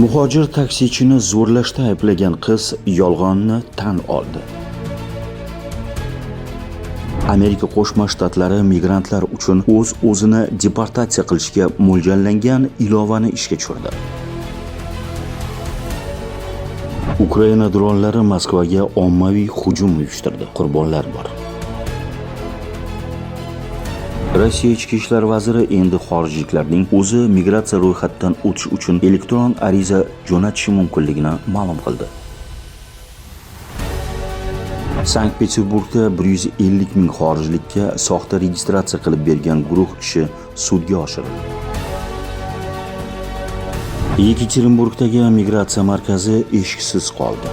Muhojir taksichini zo'rlashda ayblagan qiz yolg'onni tan oldi. Amerika Qo'shma Shtatlari migrantlar uchun o'z-o'zini deportatsiya qilishga mo'ljallangan ilovani ishga tushirdi. Ukraina dronlari Moskvaga ommaviy hujum uyushtirdi. Qurbonlar bor. Rossiya ichki ishlar vaziri endi xorijliklarning o'zi migratsiya ro'yxatidan o'tish uchun elektron ariza jo'natishi mumkinligini ma'lum qildi. Sankt-Peterburgda 150 ming xorijlikka soxta registratsiya qilib bergan guruh ishi sudga oshirildi. Yekaterinburgdagi migratsiya markazi eshiksiz qoldi.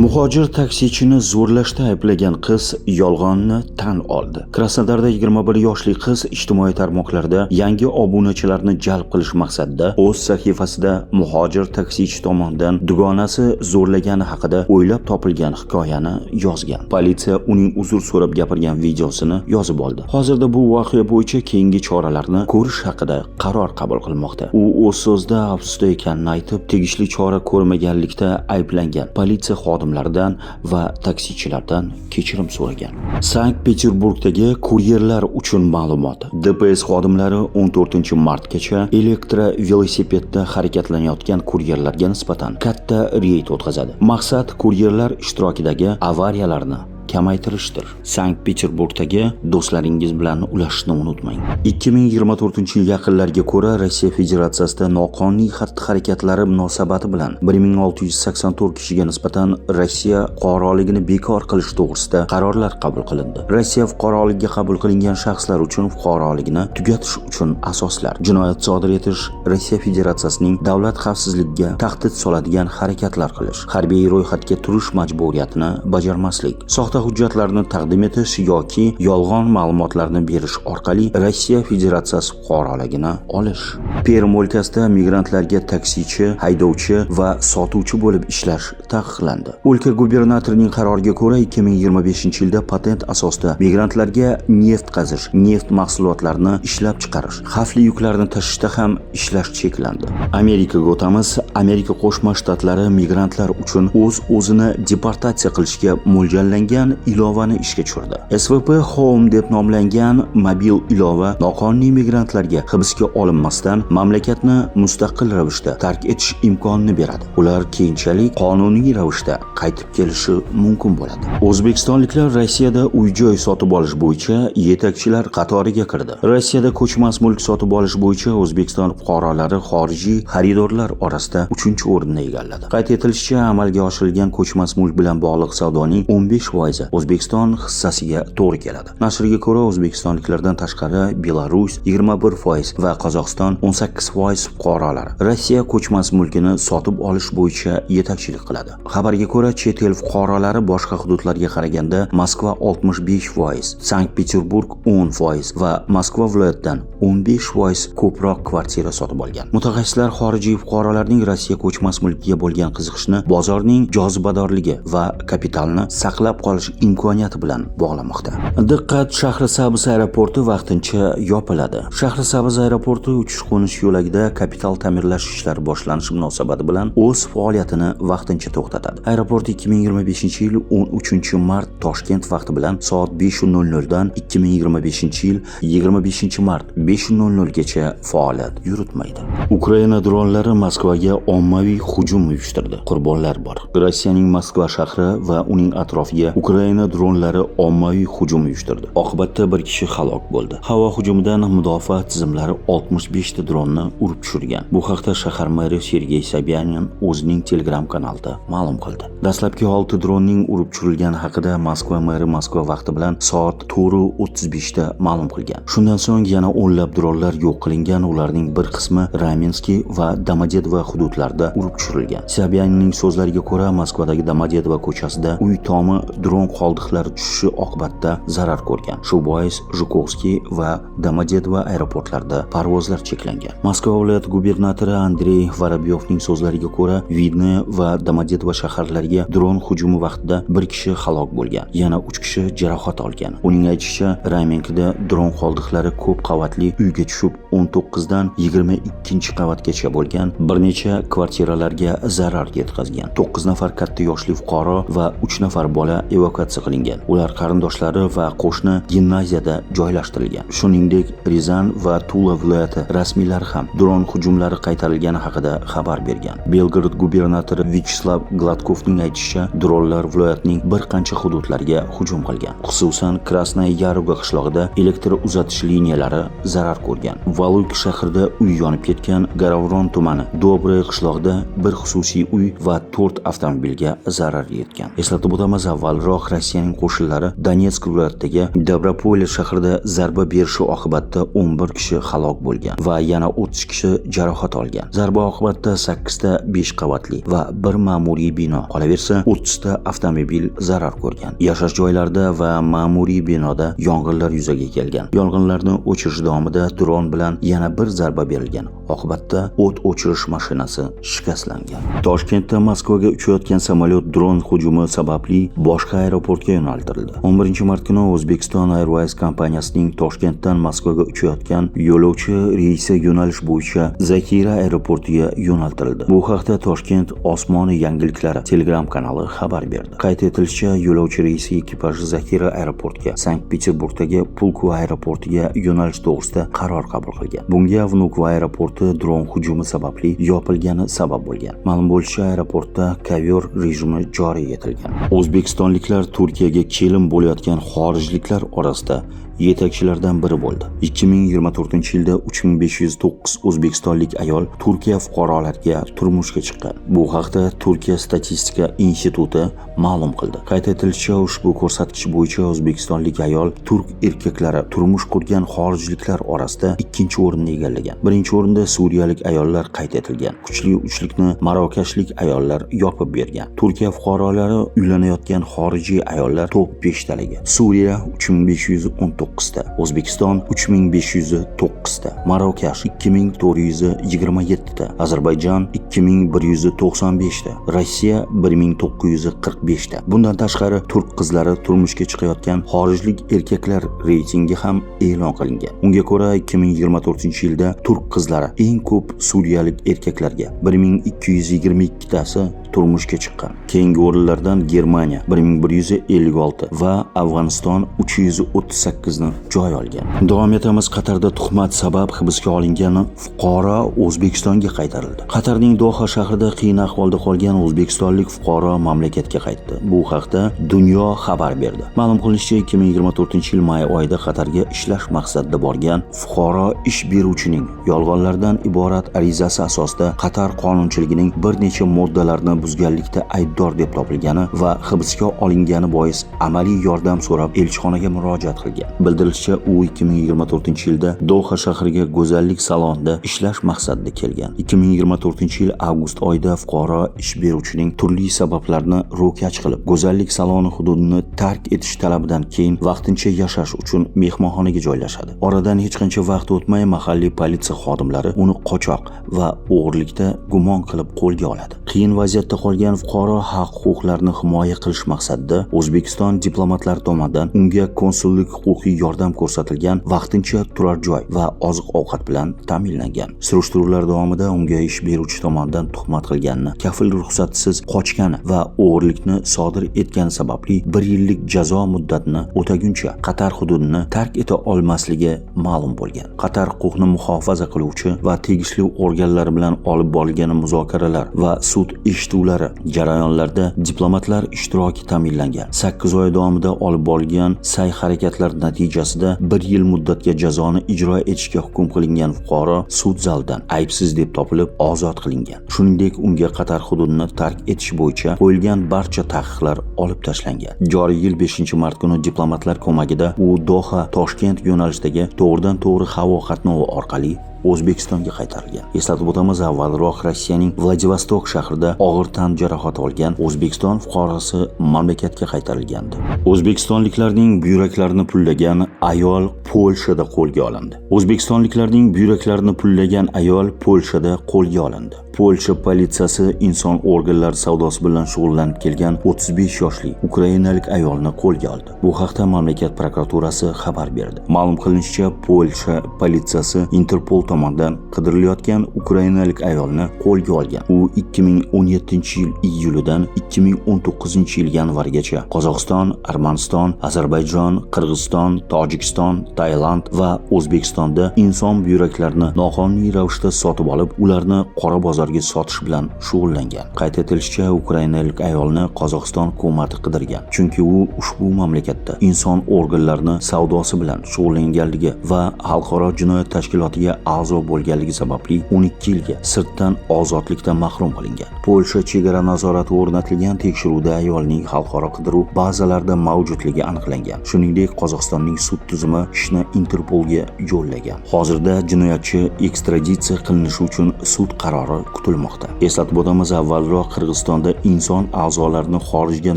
Muhojir taksichini zo'rlashda ayblagan qiz yolg'onni tan oldi. Krasnodarda 21 yoshli qiz ijtimoiy tarmoqlarda yangi obunachilarni jalb qilish maqsadida o'z sahifasida muhojir taksichi tomonidan dugonasi zo'rlagani haqida o'ylab topilgan hikoyani yozgan. Politsiya uning uzr so'rab gapirgan videosini yozib oldi. Hozirda bu voqea bo'yicha keyingi choralarni ko'rish haqida qaror qabul qilmoqda. U o'z so'zida afsusda ekanini aytib, tegishli chora ko'rmaganlikda ayblangan. Politsiya xodimlaridan va taksichilardan kechirim so'ragan. Sankt-Peterburgdagi kuryerlar uchun ma'lumot. DPS xodimlari 14-martgacha elektrovelosipedda harakatlanayotgan kuryerlarga nisbatan katta reyd o'tkazadi. Maqsad kuryerlar ishtirokidagi avariyalarni kamaytirishdir. Sankt-Peterburgdagi do'stlaringiz bilan ulashishni unutmang. 2024-yil yaqinlariga ko'ra Rossiya Federatsiyasida noqonuniy xatti-harakatlari munosabati bilan 1684 kishiga nisbatan Rossiya fuqaroligini bekor qilish to'g'risida qarorlar qabul qilindi. Rossiya fuqaroligiga qabul qilingan shaxslar uchun fuqaroligini tugatish uchun asoslar: jinoyat sodir etish, Rossiya Federatsiyasining davlat xavfsizligiga tahdid soladigan harakatlar qilish, harbiy ro'yxatga turish majburiyatini bajarmaslik, soxta hujjatlarni taqdim etish yoki yolg'on ma'lumotlarni berish orqali Rossiya Federatsiyasi fuqaroligini olish. Perm o'lkasida migrantlarga taksichi, haydovchi va sotuvchi bo'lib ishlash taqiqlandi. O'lka gubernatorining qaroriga ko'ra 2025-yilda patent asosida migrantlarga neft qazish, neft mahsulotlarini ishlab chiqarish, xavfli yuklarni tashishda ham ishlash cheklandi. Amerikaga o'tamiz. Amerika Qo'shma Shtatlari migrantlar uchun o'z-o'zini deportatsiya qilishga mo'ljallangan ilovani ishga tushirdi. SVP Home deb nomlangan mobil ilova noqonuniy migrantlarga hibsga olinmasdan mamlakatni mustaqil ravishda tark etish imkonini beradi. Ular keyinchalik qonuniy ravishda qaytib kelishi mumkin bo'ladi. O'zbekistonliklar Rossiyada uy-joy sotib olish bo'yicha yetakchilar qatoriga kirdi. Rossiyada ko'chmas mulk sotib olish bo'yicha O'zbekiston fuqarolari xorijiy xaridorlar orasida 3-o'rinni egalladi. Qayd etilishicha, amalga oshirilgan ko'chmas mulk bilan bog'liq savdoning 15% O'zbekiston hissasiga to'g'ri keladi. Nashrga ko'ra, o'zbekistonliklardan tashqari Belarus 21% va Qozog'iston 18% fuqarolari Rossiya ko'chmas mulkini sotib olish bo'yicha yetakchilik qiladi. Xabarga ko'ra, chet el fuqarolari boshqa hududlarga qaraganda Moskva 65%, Sankt-Peterburg 10% va Moskva viloyatidan 15% ko'proq kvartira sotib olgan. Mutaxassislar xorijiy fuqarolarning Rossiya ko'chmas mulkiga bo'lgan qiziqishni bozorning jozibadorligi va kapitalni saqlab qolish imkoniyati bilan bog'lamoqda. Diqqat, Shahrisabz aeroporti vaqtincha yopiladi. Shahrisabz aeroporti uchish-qo'nish yo'lagida kapital ta'mirlash ishlari boshlanishi munosabati bilan o'z faoliyatini vaqtincha to'xtatadi. Aeroport 2025-yil 13-mart Toshkent vaqti bilan soat 5:00 dan 2025-yil 25-mart 5:00 gacha faoliyat yuritmaydi. Ukraina dronlari Moskvaga ommaviy hujum uyushtirdi. Qurbonlar bor. Rossiyaning Moskva shahri va uning atrofiga Ukraina dronlari ommaviy hujum uyushtirdi. Oqibatda bir kishi halok bo'ldi. Havo hujumidan mudofaa tizimlari 65 ta dronni urib tushirgan. Bu haqda shahar meri Sergey Sobyanin o'zining Telegram kanalida ma'lum qildi. Dastlabki 6 dronning urib tushirilgani haqida Moskva meri Moskva vaqti bilan soat 4:35 da ma'lum qilgan. Shundan so'ng yana o'nlab dronlar yo'q qilingan. Ularning bir qismi Ramenskiy va Domodedovo hududi hududlarda urib tushirilgan. Sobyaninning so'zlariga ko'ra, Moskvadagi Domodedovo ko'chasida uy tomi dron qoldiqlari tushishi oqibatida zarar ko'rgan. Shu bois Zhukovskiy va Domodedovo aeroportlarida parvozlar cheklangan. Moskva viloyati gubernatori Andrey Vorobyovning so'zlariga ko'ra, Vidny va Domodedovo shaharlariga dron hujumi vaqtida bir kishi halok bo'lgan, yana 3 kishi jarohat olgan. Uning aytishicha, Ramenkada dron qoldiqlari ko'p qavatli uyga tushib 19 dan 22 qavatgacha bo'lgan, bir necha kvartiralarga zarar yetkazgan. 9 nafar katta yoshli fuqaro va 3 nafar bola evakuatsiya qilingan. Ular qarindoshlari va qo'shni gimnaziyada joylashtirilgan. Shuningdek, Rizan va Tula viloyati rasmiylari ham dron hujumlari qaytarilgani haqida xabar bergan. Belgorod gubernatori Vyacheslav Gladkovning aytishicha, dronlar viloyatning bir qancha hududlariga hujum qilgan. Xususan, Krasnaya Yaruga qishlog'ida elektr uzatish liniyalari zarar ko'rgan. Valuyk shahrida uy yonib ketgan. Garovron tumani Dobroye qishlog'ida bir xususiy uy va 4 avtomobilga zarar yetgan. Eslatib o'tamiz, avvalroq Rossiyaning qo'shinlari Donetsk viloyatidagi Dobropolye shahrida zarba berishi oqibatida 11 kishi halok bo'lgan va yana 30 kishi jarohat olgan. Zarba oqibatida 8 ta 5 qavatli va bir ma'muriy bino, qolaversa 30 ta avtomobil zarar ko'rgan. Yashash joylarida va ma'muriy binoda yong'inlar yuzaga kelgan. Yong'inlarni o'chirish davomida dron bilan yana bir zarba berilgan. Oqibatda o't o'chirish mashinasi shikastlangan. Toshkentda Moskvaga uchayotgan samolyot dron hujumi sababli boshqa aeroportga yo'naltirildi. 11-mart kuni Uzbekistan Airways kompaniyasining Toshkentdan Moskvaga uchayotgan yo'lovchi reysi yo'nalish bo'yicha Zakira aeroportiga yo'naltirildi. Bu haqda Toshkent osmoni yangiliklari Telegram kanali xabar berdi. Qayd etilishicha, yo'lovchi reysi ekipaji Zakira aeroportiga Sankt-Peterburgdagi Pulkovo aeroportiga yo'nalish to'g'risida qaror qabul qilgan. Bunga Vnukovo aeroporti dron hujumi sababli yopilgani sabab bo'lgan. Ma'lum bo'lishicha, aeroportda kovyor rejimi joriy etilgan. O'zbekistonliklar Turkiyaga kelin bo'layotgan xorijliklar orasida yetakchilardan biri bo'ldi. 2024-yilda 3509 o'zbekistonlik ayol Turkiya fuqarolariga turmushga chiqqan. Bu haqda Turkiya statistika instituti ma'lum qildi. Qayd etilishicha, ushbu ko'rsatkich bo'yicha o'zbekistonlik ayol turk erkaklari turmush qurgan xorijliklar orasida 2-o'rinni egallagan. 1-o'rinda suriyalik ayollar qayd etilgan. Kuchli uchlikni marokashlik ayollar yopib bergan. Turkiya fuqarolari uylanayotgan xorijiy ayollar top 5 talaga. Suriya 3519 ta, O'zbekiston 3509 ta, Marokash 2427 ta, Ozarbayjon 2195 ta, Rossiya 1945 ta. Bundan tashqari turk qizlari turmushga chiqayotgan xorijlik erkaklar reytingi ham e'lon qilingan. Unga ko'ra 2024-yilda turk qizlari eng ko'p suriyalik erkaklarga 1222 tasi turmushga chiqqan. Keyingi o'rinlardan Germaniya 1156 va Afg'oniston 338 ni joy olgan. Davom etamiz. Qatarda tuhmat sabab hibsga olingan fuqaro O'zbekistonga qaytarildi. Qatarning Doha shahrida qiyin ahvolda qolgan o'zbekistonlik fuqaro mamlakatga qaytdi. Bu haqda Dunyo xabar berdi. Ma'lum qilinishicha, 2024-yil may oyida Qatarga ishlash maqsadida borgan fuqaro ish beruvchining yolg'onlardan iborat arizasi asosida Qatar qonunchiligining bir necha moddalarini buzganlikda aybdor deb topilgani va hibsga olingani bois amaliy yordam so'rab elchixonaga murojaat qilgan. Bildirilishicha, u 2024-yilda Doha shahriga go'zallik salonida ishlash maqsadida kelgan. 2024-yil avgust oyida fuqaro ish beruvchining turli sabablarni ro'kach qilib, go'zallik saloni hududini tark etish talabidan keyin vaqtincha yashash uchun mehmonxonaga joylashadi. Oradan hech qancha vaqt o'tmay mahalliy politsiya xodimlari uni qochoq va o'g'irlikda gumon qilib qo'lga oladi. Qiyin vaziyatda qolgan fuqaro haq-huquqlarini himoya qilish maqsadida O'zbekiston diplomatlari tomonidan unga konsullik huquqiy yordam ko'rsatilgan, vaqtincha turar joy va oziq-ovqat bilan ta'minlangan. Surishtiruvlar davomida unga ish beruvchi tomonidan tuhmat qilganini, kafil ruxsatsiz qochgani va o'g'irlikni sodir etgani sababli 1 yillik jazo muddatini o'taguncha Qatar hududini tark eta olmasligi ma'lum bo'lgan. Qatar huquqni muhofaza qiluvchi va tegishli organlar bilan olib borilgan muzokaralar va sud eshituvlari jarayonlarida diplomatlar ishtiroki ta'minlangan. 8 oy davomida olib borilgan sa'y-harakatlar natijasida 1 yil muddatga jazoni ijro etishga hukm qilingan fuqaro sud zalidan aybsiz deb topilib ozod qilingan. Shuningdek, unga Qatar hududini tark etish bo'yicha qo'yilgan barcha taqiqlar olib tashlangan. Joriy yil 5-mart kuni diplomatlar ko'magida u Doha Toshkent yo'nalishidagi to'g'ridan-to'g'ri havo qatnovi orqali O'zbekistonga qaytarilgan. Eslatib o'tamiz, avvalroq Rossiyaning Vladivostok shahrida og'ir tan jarohati olgan O'zbekiston fuqarosi mamlakatga qaytarilgandi. O'zbekistonliklarning buyraklarini pullagan ayol Polshada qo'lga olindi. O'zbekistonliklarning buyraklarini pullagan ayol Polshada qo'lga olindi. Polsha politsiyasi inson organlari savdosi bilan shug'ullanib kelgan 35 yoshli ukrainalik ayolni qo'lga oldi. Bu haqda mamlakat prokuraturasi xabar berdi. Ma'lum qilinishicha, Polsha politsiyasi Interpol tomonidan qidirilayotgan ukrainalik ayolni qo'lga olgan. U 2017-yil iyulidan 2019-yil yanvarigacha Qozog'iston, Armaniston, Ozarbayjon, Qirg'iziston, Tojikiston, Tailand va O'zbekistonda inson buyraklarini noqonuniy ravishda sotib olib, ularni qora bozorga sotish bilan shug'ullangan. Qayd etilishicha, ukrainalik ayolni Qozog'iston hukumati qidirgan, chunki u ushbu mamlakatda inson organlarini savdosi bilan shug'ullanganligi va xalqaro jinoyat tashkilotiga a'zo bo'lganligi sababli 12 yilga sirtdan ozodlikdan mahrum qilingan. Polsha chegara nazorati o'rnatilgan tekshiruvda ayolning xalqaro qidiruv bazalarida mavjudligi aniqlangan. Shuningdek, Qozog'istonning sud tizimi ishni Interpolga yo'llagan. Hozirda jinoyatchi ekstraditsiya qilinishi uchun sud qarori kutilmoqda. Eslatib o'tamiz, avvalroq Qirg'izistonda inson a'zolarini xorijga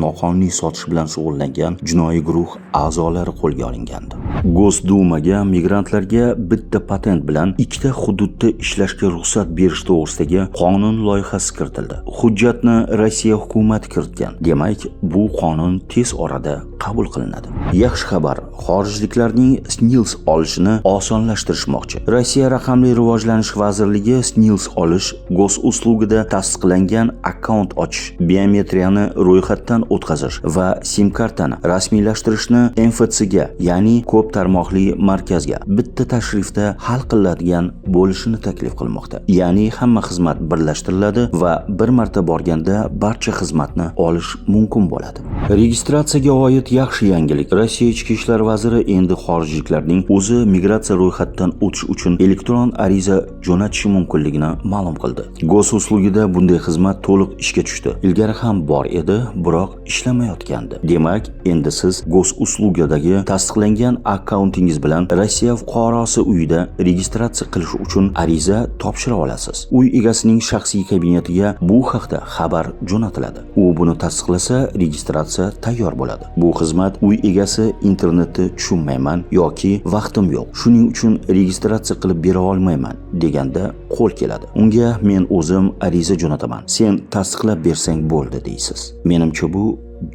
noqonuniy sotish bilan shug'ullangan jinoiy guruh a'zolari qo'lga olingandi. Gosdumaga migrantlarga bitta patent bilan ikkita hududda ishlashga ruxsat berish to'g'risidagi qonun loyihasi kiritildi. Hujjatni Rossiya hukumati kiritgan. Demak, bu qonun tez orada qabul qilinadi. Yaxshi xabar, xorijliklarning SNILS olishini osonlashtirishmoqchi. Rossiya raqamli rivojlanish vazirligi SNILS olish, gosuslugida tasdiqlangan akkaunt ochish, biometriyani ro'yxatdan o'tkazish va SIM kartani rasmiylashtirishni MFCga, ya'ni ko'p tarmoqli markazga bitta tashrifda hal qiladigan bo'lishini taklif qilmoqda. Ya'ni hamma xizmat birlashtiriladi va bir marta borganda barcha xizmatni olish mumkin bo'ladi. Registratsiyaga oid yaxshi yangilik. Rossiya ichki ishlar vaziri endi xorijliklarning o'zi migratsiya ro'yxatidan o'tish uchun elektron ariza jo'natishi mumkinligini ma'lum qildi. Gosuslugida bunday xizmat to'liq ishga tushdi. Ilgari ham bor edi, biroq ishlamayotgandi. Demak, endi siz gosuslugidagi tasdiqlangan akkauntingiz bilan Rossiya fuqarosi uyida registratsiya qilish uchun ariza topshira olasiz. Uy egasining shaxsiy kabinetiga bu haqda xabar jo'natiladi. U buni tasdiqlasa, registratsiya tayyor bo'ladi. Bu xizmat uy egasi internetni tushunmayman yoki vaqtim yo'q, shuning uchun registratsiya qilib bera olmayman deganda qo'l keladi. Unga men o'zim ariza jo'nataman, sen tasdiqlab bersang bo'ldi deysiz. Menimcha bu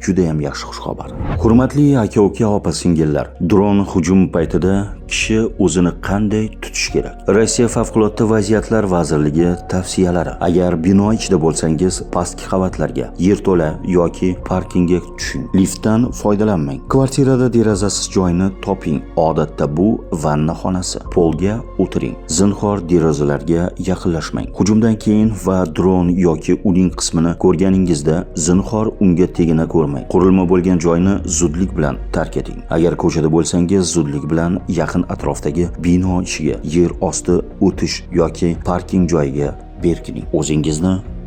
juda ham yaxshi xushxabar. Hurmatli aka-uka, opa-singillar, dron hujum paytida kishi o'zini qanday tutish kerak? Rossiya favqulodda vaziyatlar vazirligi tavsiyalari. Agar bino ichida bo'lsangiz, pastki qavatlarga, yerto'la yoki parkingga tushing. Liftdan foydalanmang. Kvartirada derazasiz joyni toping. Odatda bu vanna xonasi. Polga o'tiring. Zinhor derazalarga yaqinlashmang. Hujumdan keyin va dron yoki uning qismini ko'rganingizda zinhor unga tegina ko'rmang. Qurilma bo'lgan joyni zudlik bilan tark eting. Agar ko'chada bo'lsangiz, zudlik bilan yaqin atrofdagi bino ishiga, yer osti o'tish yoki parking joyiga berkining.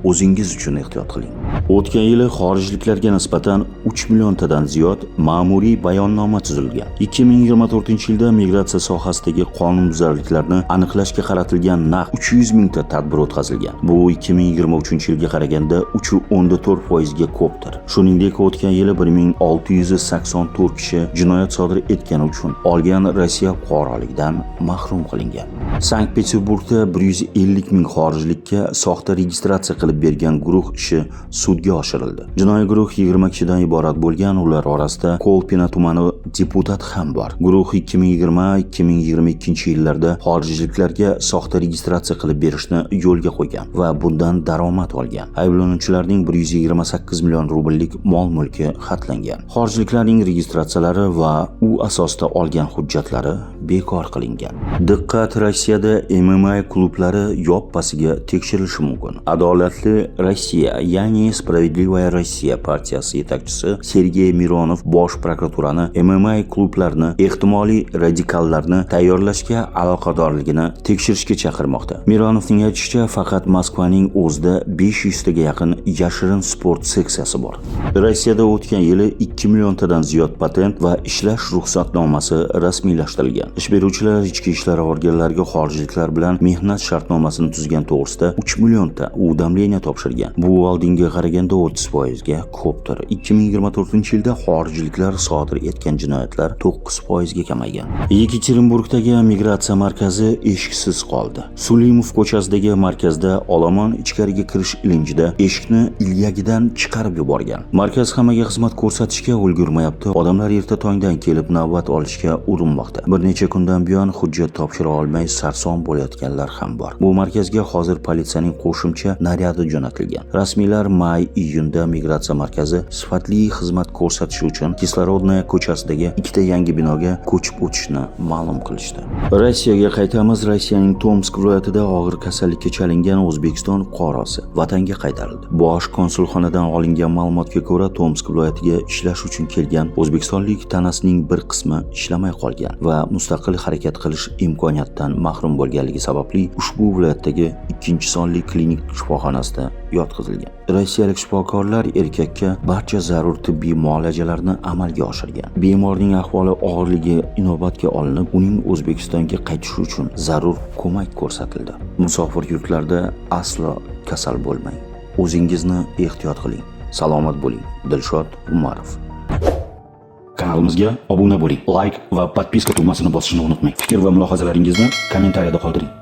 O'zingiz uchun ehtiyot qiling. O'tgan yili xorijliklarga nisbatan 3 milliontadan ziyod ma'muriy bayonnoma tuzilgan. 2024-yilda migratsiya sohasidagi qonunbuzarliklarni aniqlashga qaratilgan naq 300 mingta tadbir o'tkazilgan. Bu 2023-yilga qaraganda 3.4% ga ko'pdir. Shuningdek, o'tgan yili 1684 kishi jinoyat sodir etgani uchun olgan Rossiya fuqaroligidan mahrum qilingan. Sankt-Peterburgda 150 ming xorijlikka soxta registratsiya qilib bergan guruh ishi sudga oshirildi. Jinoiy guruh 20 kishidan iborat bo'lgan, ular orasida Kolpina tumani deputati ham bor. Guruh 2020-2022 yillarda xorijliklarga soxta registratsiya qilib berishni yo'lga qo'ygan va bundan daromad olgan. Ayblanuvchilarning 128 million rubllik mol-mulki xatlangan. Xorijliklarning registratsiyalari va u asosida olgan hujjatlari bekor qilingan. Diqqat, Rossiyada MMA klublari yoppasiga tekshirilishi mumkin. Adolatli Adaletli Rossiya, ya'ni Справедливая Rossiya partiyasi yetakchisi Sergey Mironov bosh prokuraturani MMA klublarni ehtimoliy radikallarni tayyorlashga aloqadorligini tekshirishga chaqirmoqda. Mironovning aytishicha, faqat Moskvaning o'zida 500 taga yaqin yashirin sport seksiyasi bor. Rossiyada o'tgan yili 2 milliontadan ziyod patent va ishlash ruxsatnomasi rasmiylashtirilgan. Ish beruvchilar ichki ishlar organlariga xorijliklar bilan mehnat shartnomasini tuzgan to'g'risida 3 millionta udamleniya topshirgan. Bu oldinga qaraganda 30% ga ko'pdir. 2024-yilda xorijliklar sodir etgan jinoyatlar 9% ga kamaygan. Yekaterinburgdagi migratsiya markazi eshiksiz qoldi. Sulimov ko'chasidagi markazda olomon ichkariga kirish ilinjida eshikni ilyagidan chiqarib yuborgan. Markaz hammaga xizmat ko'rsatishga ulgurmayapti. Odamlar erta tongdan kelib navbat olishga urinmoqda. Bir necha kundan buyon hujjat topshira olmay sarson bo'layotganlar ham bor. Bu markazga hozir politsiyaning qo'shimcha naryadi jo'natilgan. Rasmiylar may-iyunda migratsiya markazi sifatli xizmat ko'rsatishi uchun Kislorodnaya ko'chasidagi ikkita yangi binoga ko'chib o'tishni ma'lum qilishdi. Rossiyaga qaytamiz. Rossiyaning Tomsk viloyatida og'ir kasallikka chalingan O'zbekiston fuqarosi vatanga qaytarildi. Bosh konsulxonadan olingan ma'lumotga ko'ra, Tomsk viloyatiga ishlash uchun kelgan o'zbekistonlik tanasining bir qismi ishlamay qolgan va mustaqil harakat qilish imkoniyatidan mahrum bo'lganligi sababli ushbu viloyatdagi 2-sonli klinik shifoxonasida yotqizilgan. Rossiyalik shifokorlar erkakka barcha zarur tibbiy muolajalarni amalga oshirgan. Bemorning ahvoli og'irligi inobatga olinib, uning O'zbekistonga qaytishi uchun zarur ko'mak ko'rsatildi. Musofir yurtlarda aslo kasal bo'lmang. O'zingizni ehtiyot qiling. Salomat bo'ling. Dilshod Umarov. Kanalimizga obuna bo'ling. Like va podpiska tugmasini bosishni unutmang. Fikr va mulohazalaringizni kommentariyada qoldiring.